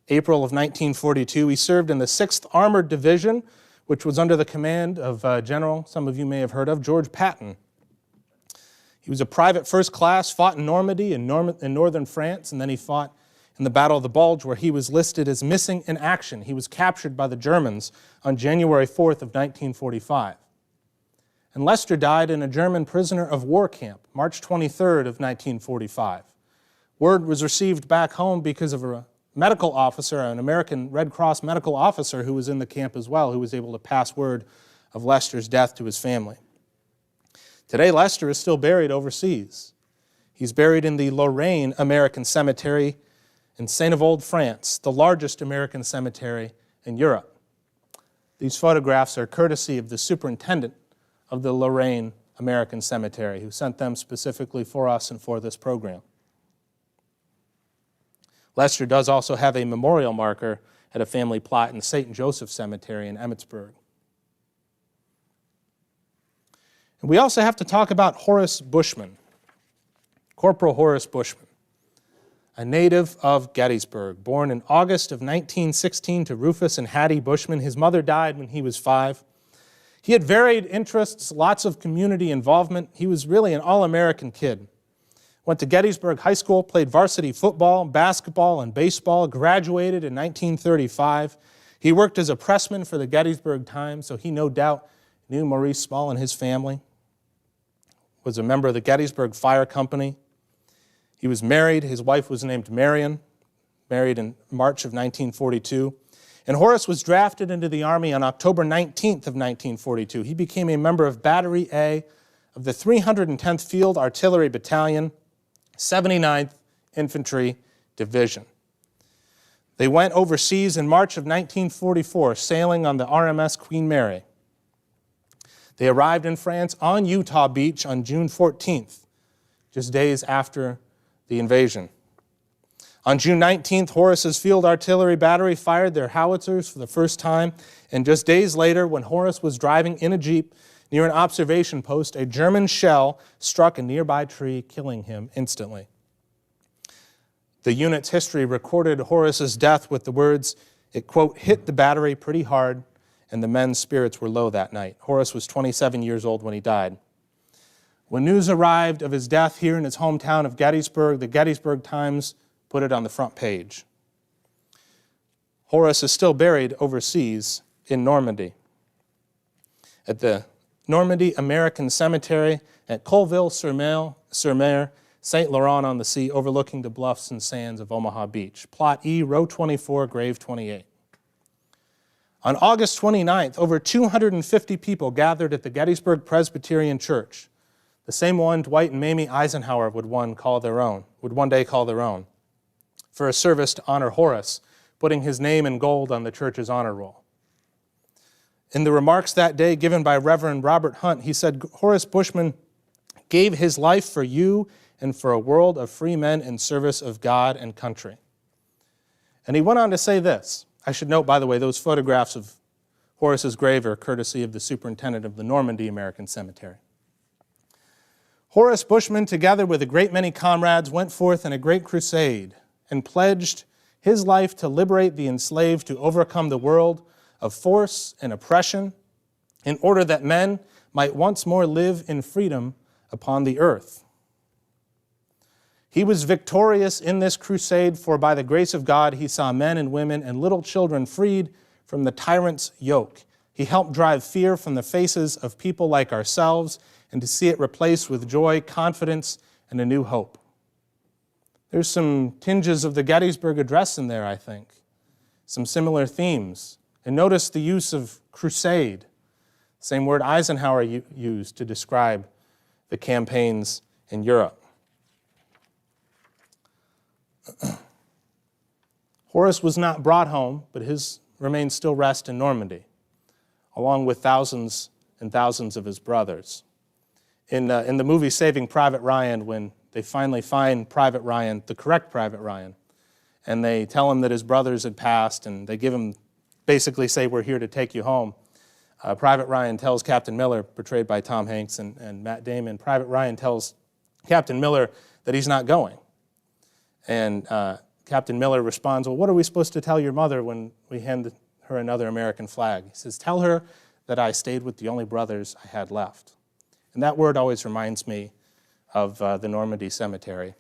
A: April of 1942. He served in the 6th Armored Division, which was under the command of General, some of you may have heard of, George Patton. He was a private first class, fought in Normandy in northern France, and then he fought in the Battle of the Bulge, where he was listed as missing in action. He was captured by the Germans on January 4th of 1945. And Lester died in a German prisoner of war camp, March 23rd of 1945. Word was received back home because of a medical officer, an American Red Cross medical officer who was in the camp as well, who was able to pass word of Lester's death to his family. Today, Lester is still buried overseas. He's buried in the Lorraine American Cemetery in Saint-Avold, France, the largest American cemetery in Europe. These photographs are courtesy of the superintendent of the Lorraine American Cemetery, who sent them specifically for us and for this program. Lester does also have a memorial marker at a family plot in St. Joseph Cemetery in Emmitsburg. And we also have to talk about Horace Bushman, Corporal Horace Bushman, a native of Gettysburg, born in August of 1916 to Rufus and Hattie Bushman. His mother died when he was 5. He had varied interests, lots of community involvement. He was really an all-American kid. Went to Gettysburg High School, played varsity football, basketball, and baseball, graduated in 1935. He worked as a pressman for the Gettysburg Times, so he no doubt knew Maurice Small and his family. Was a member of the Gettysburg Fire Company. He was married. His wife was named Marion, married in March of 1942. And Horace was drafted into the Army on October 19th of 1942. He became a member of Battery A of the 310th Field Artillery Battalion, 79th Infantry Division. They went overseas in March of 1944, sailing on the RMS Queen Mary. They arrived in France on Utah Beach on June 14th, just days after the invasion. On June 19th, Horace's field artillery battery fired their howitzers for the first time, and just days later, when Horace was driving in a Jeep near an observation post, a German shell struck a nearby tree, killing him instantly. The unit's history recorded Horace's death with the words, it, quote, hit the battery pretty hard, and the men's spirits were low that night. Horace was 27 years old when he died. When news arrived of his death here in his hometown of Gettysburg, the Gettysburg Times put it on the front page. Horace is still buried overseas in Normandy, at the Normandy American Cemetery at Colville-sur-Mer, St. Laurent-on-the-Sea, overlooking the bluffs and sands of Omaha Beach. Plot E, row 24, grave 28. On August 29th, over 250 people gathered at the Gettysburg Presbyterian Church, the same one Dwight and Mamie Eisenhower would one day call their own, for a service to honor Horace, putting his name in gold on the church's honor roll. In the remarks that day given by Reverend Robert Hunt, he said, Horace Bushman gave his life for you and for a world of free men in service of God and country. And he went on to say this. I should note, by the way, those photographs of Horace's grave are courtesy of the superintendent of the Normandy American Cemetery. Horace Bushman, together with a great many comrades, went forth in a great crusade and pledged his life to liberate the enslaved, to overcome the world of force and oppression, in order that men might once more live in freedom upon the earth. He was victorious in this crusade, for by the grace of God he saw men and women and little children freed from the tyrant's yoke. He helped drive fear from the faces of people like ourselves, and to see it replaced with joy, confidence, and a new hope. There's some tinges of the Gettysburg Address in there, I think. Some similar themes. And notice the use of crusade, same word Eisenhower used to describe the campaigns in Europe. Horace was not brought home, but his remains still rest in Normandy, along with thousands and thousands of his brothers. In the movie Saving Private Ryan, when they finally find Private Ryan, the correct Private Ryan, and they tell him that his brothers had passed, and they give him, basically say, we're here to take you home. Private Ryan tells Captain Miller, portrayed by Tom Hanks and Matt Damon, Private Ryan tells Captain Miller that he's not going. And Captain Miller responds, well, what are we supposed to tell your mother when we hand her another American flag? He says, tell her that I stayed with the only brothers I had left. And that word always reminds me of the Normandy Cemetery.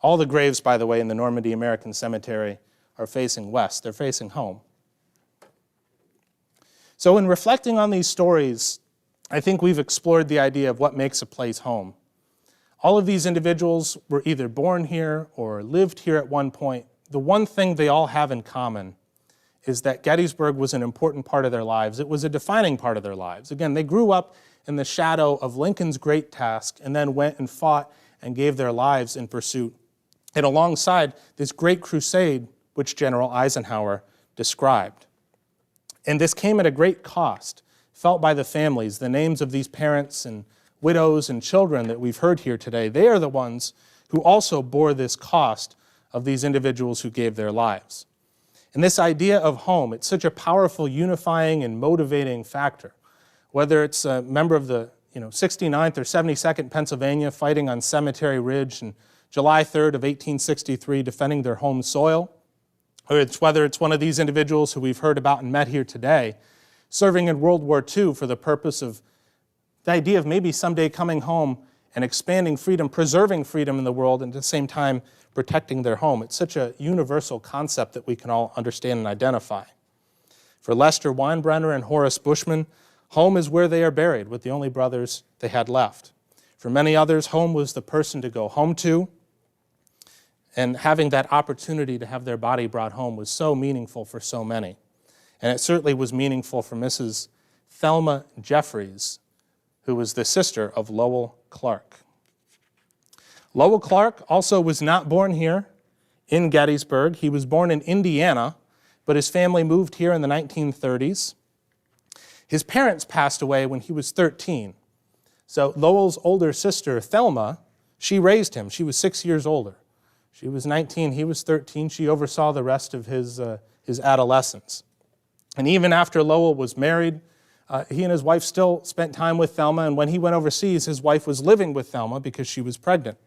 A: All the graves, by the way, in the Normandy American Cemetery are facing west. They're facing home. So in reflecting on these stories, I think we've explored the idea of what makes a place home. All of these individuals were either born here or lived here at one point. The one thing they all have in common is that Gettysburg was an important part of their lives. It was a defining part of their lives. Again, they grew up in the shadow of Lincoln's great task and then went and fought and gave their lives in pursuit. And alongside this great crusade, which General Eisenhower described. And this came at a great cost, felt by the families. The names of these parents and widows and children that we've heard here today, they are the ones who also bore this cost of these individuals who gave their lives. And this idea of home, it's such a powerful unifying and motivating factor. Whether it's a member of the 69th or 72nd Pennsylvania fighting on Cemetery Ridge and July 3rd of 1863 defending their home soil, or whether it's one of these individuals who we've heard about and met here today, serving in World War II for the purpose of the idea of maybe someday coming home and expanding freedom, preserving freedom in the world, and at the same time protecting their home. It's such a universal concept that we can all understand and identify. For Lester Weinbrenner and Horace Bushman, home is where they are buried with the only brothers they had left. For many others, home was the person to go home to, and having that opportunity to have their body brought home was so meaningful for so many. And it certainly was meaningful for Mrs. Thelma Jeffries, who was the sister of Lowell Clark. Lowell Clark also was not born here in Gettysburg. He was born in Indiana, but his family moved here in the 1930s. His parents passed away when he was 13. So Lowell's older sister, Thelma, she raised him. She was 6 years older. She was 19, he was 13. She oversaw the rest of his adolescence. And even after Lowell was married, he and his wife still spent time with Thelma, and when he went overseas, his wife was living with Thelma because she was pregnant.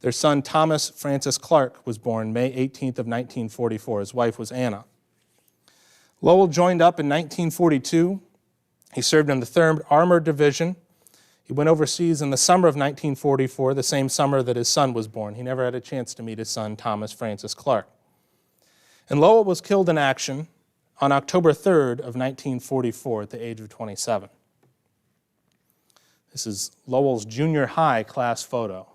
A: Their son, Thomas Francis Clark, was born May 18th of 1944. His wife was Anna. Lowell joined up in 1942. He served in the 3rd Armored Division. He went overseas in the summer of 1944, the same summer that his son was born. He never had a chance to meet his son, Thomas Francis Clark. And Lowell was killed in action on October 3rd of 1944 at the age of 27. This is Lowell's junior high class photo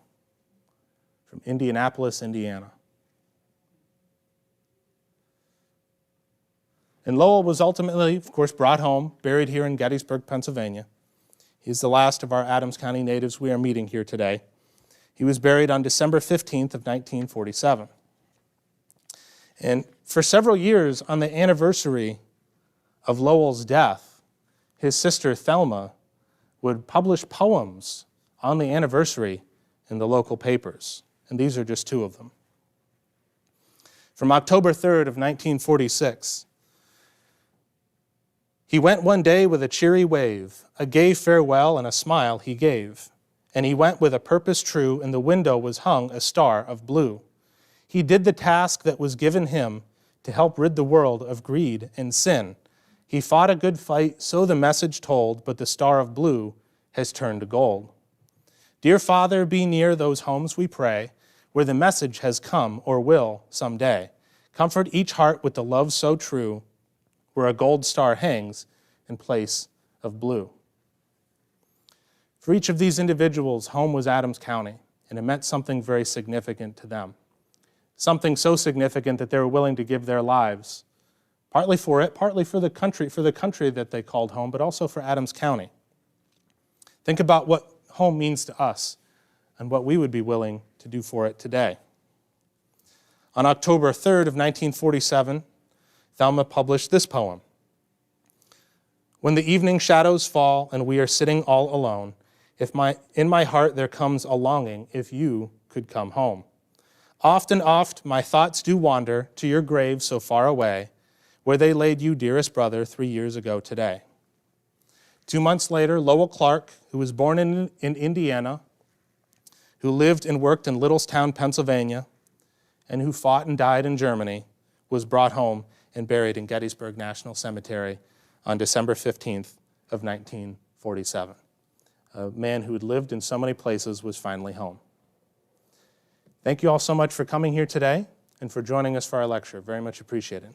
A: from Indianapolis, Indiana. And Lowell was ultimately, of course, brought home, buried here in Gettysburg, Pennsylvania. He's the last of our Adams County natives we are meeting here today. He was buried on December 15th of 1947. And for several years, on the anniversary of Lowell's death, his sister Thelma would publish poems on the anniversary in the local papers. And these are just 2 of them. From October 3rd of 1946, he went one day with a cheery wave, a gay farewell and a smile he gave. And he went with a purpose true, in the window was hung a star of blue. He did the task that was given him to help rid the world of greed and sin. He fought a good fight, so the message told, but the star of blue has turned to gold. Dear Father, be near those homes, we pray, where the message has come or will someday. Comfort each heart with the love so true, where a gold star hangs in place of blue. For each of these individuals, home was Adams County, and it meant something very significant to them. Something so significant that they were willing to give their lives, partly for it, partly for the country that they called home, but also for Adams County. Think about what home means to us and what we would be willing to do for it today. On October 3rd of 1947, Thelma published this poem. When the evening shadows fall and we are sitting all alone, in my heart there comes a longing if you could come home. Oft and oft my thoughts do wander to your grave so far away, where they laid you, dearest brother, 3 years ago today. 2 months later, Lowell Clark, who was born in Indiana, who lived and worked in Littlestown, Pennsylvania, and who fought and died in Germany, was brought home and buried in Gettysburg National Cemetery on December 15th of 1947. A man who had lived in so many places was finally home. Thank you all so much for coming here today and for joining us for our lecture. Very much appreciated.